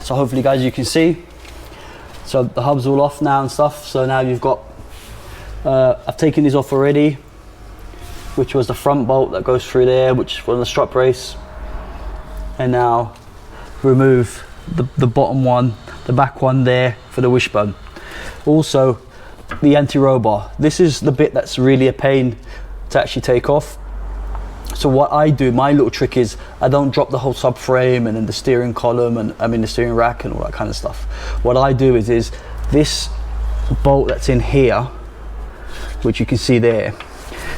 So hopefully guys you can see. So the hub's all off now and stuff. So now you've got, I've taken these off already, which was the front bolt that goes through there, which was the strut brace. And now remove the bottom one, the back one there for the wishbone. Also the anti-roll bar. This is the bit that's really a pain to actually take off. So what I do, my little trick is I don't drop the whole subframe and then the steering column and the steering rack and all that kind of stuff. What I do is this bolt that's in here, which you can see there,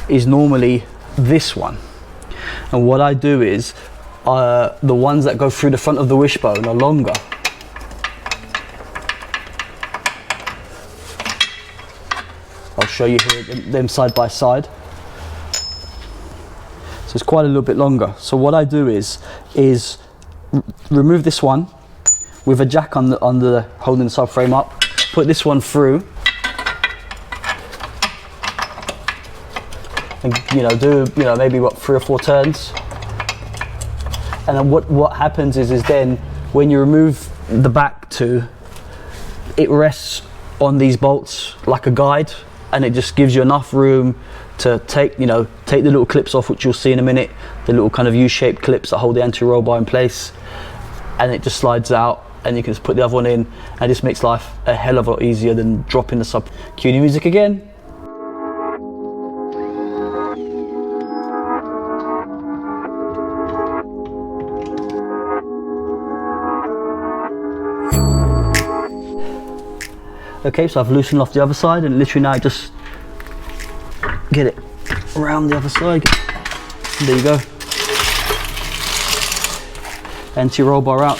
is normally this one. And what I do is the ones that go through the front of the wishbone are longer. I'll show you here them side by side. So it's quite a little bit longer. So what I do is remove this one with a jack on the holding the subframe up, put this one through, and do maybe what 3 or 4 turns. And then what happens is then when you remove the back two, it rests on these bolts like a guide, and it just gives you enough room to take the little clips off, which you'll see in a minute, the little kind of U-shaped clips that hold the anti-roll bar in place, and it just slides out and you can just put the other one in, and this makes life a hell of a lot easier than dropping the sub. Cue the music again. Okay, so I've loosened off the other side, and literally now I just get it around the other side. There you go. Anti-roll bar out.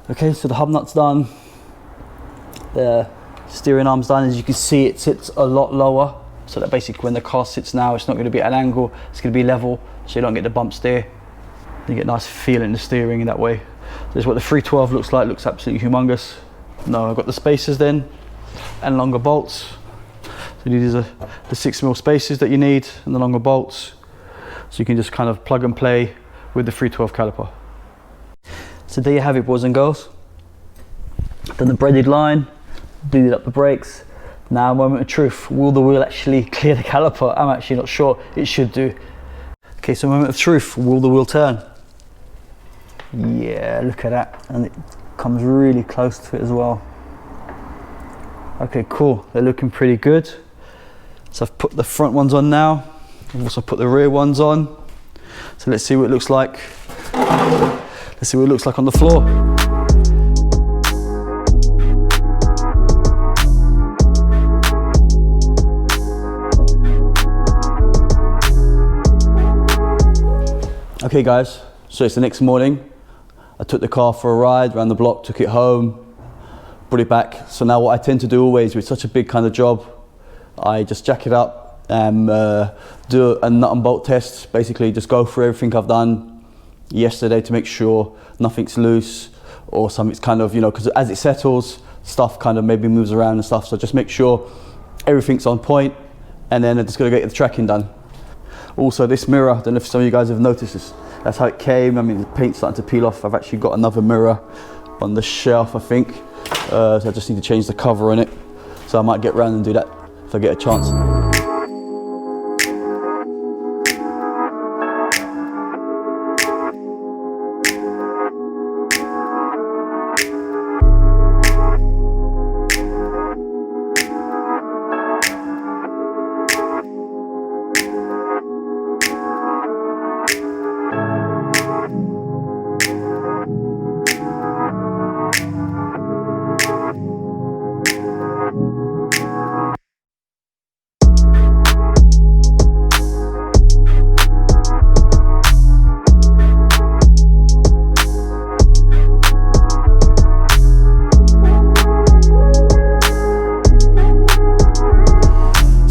Okay, so the hub nut's done, the steering arm's done. As you can see, it sits a lot lower, so that basically when the car sits now, it's not going to be at an angle, it's going to be level, so you don't get the bumps there. You get a nice feel in the steering in that way. This is what the 312 looks like, looks absolutely humongous. Now I've got the spacers then, and longer bolts. So these are the 6mm spacers that you need, and the longer bolts. So you can just kind of plug and play with the 312 caliper. So there you have it, boys and girls. Done the braided line, bleeded up the brakes. Now, moment of truth, will the wheel actually clear the caliper? I'm actually not sure, it should do. Okay, so moment of truth, will the wheel turn? Yeah, look at that, and it comes really close to it as well. Okay, cool, they're looking pretty good. So I've put the front ones on now, I've also put the rear ones on. So let's see what it looks like. Let's see what it looks like on the floor. Okay guys, so it's the next morning. I took the car for a ride around the block, took it home, brought it back. So now what I tend to do always with such a big kind of job, I just jack it up and do a nut and bolt test. Basically just go through everything I've done yesterday to make sure nothing's loose or something's kind of, because as it settles, stuff kind of maybe moves around and stuff. So just make sure everything's on point, and then I'm just going to get the tracking done. Also this mirror, I don't know if some of you guys have noticed this, that's how it came. I mean, the paint's starting to peel off. I've actually got another mirror on the shelf, I think. So I just need to change the cover on it. So I might get around and do that if I get a chance.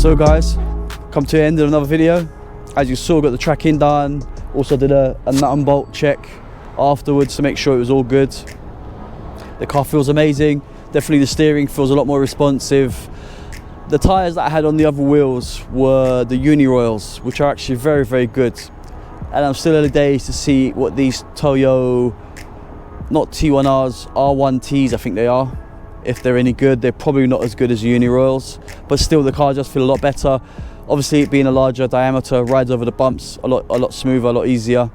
So guys, come to the end of another video. As you saw, got the tracking done. Also did a nut and bolt check afterwards to make sure it was all good. The car feels amazing. Definitely the steering feels a lot more responsive. The tyres that I had on the other wheels were the Uniroyals, which are actually very, very good. And I'm still early days to see what these Toyo, not T1Rs, R1Ts I think they are. If they're any good, they're probably not as good as Uniroyals, but still the car does feel a lot better. Obviously it being a larger diameter, rides over the bumps a lot smoother, a lot easier.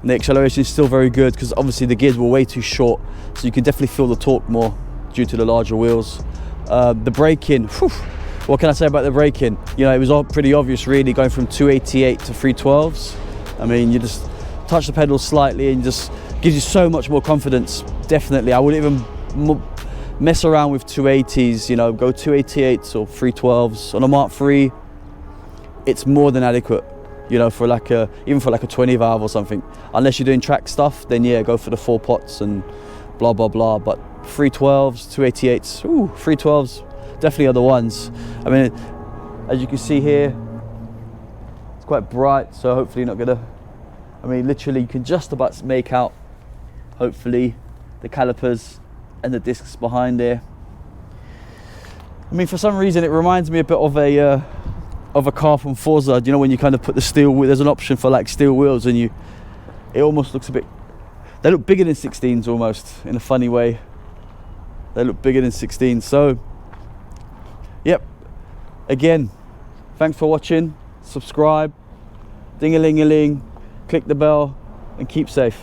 And the acceleration is still very good because obviously the gears were way too short, so you can definitely feel the torque more due to the larger wheels. The braking, what can I say about the braking? You know, it was all pretty obvious really, going from 288 to 312s. I mean, you just touch the pedals slightly and just gives you so much more confidence. Definitely, I wouldn't even mess around with 280s, you know, go 288s or 312s. On a Mark III, it's more than adequate, you know, for like even for like a 20 valve or something. Unless you're doing track stuff, then yeah, go for the 4 pots and blah, blah, blah. But 312s, 288s, ooh, 312s definitely are the ones. I mean, as you can see here, it's quite bright, so hopefully you're not gonna, I mean, literally you can just about make out, hopefully, the calipers and the discs behind there. I mean, for some reason it reminds me a bit of a car from Forza. You know, when you kind of put the steel wheel, there's an option for like steel wheels, and it almost looks a bit, they look bigger than 16s almost, in a funny way. They look bigger than 16s. So yep, again, thanks for watching. Subscribe, ding-a-ling-a-ling, click the bell, and keep safe.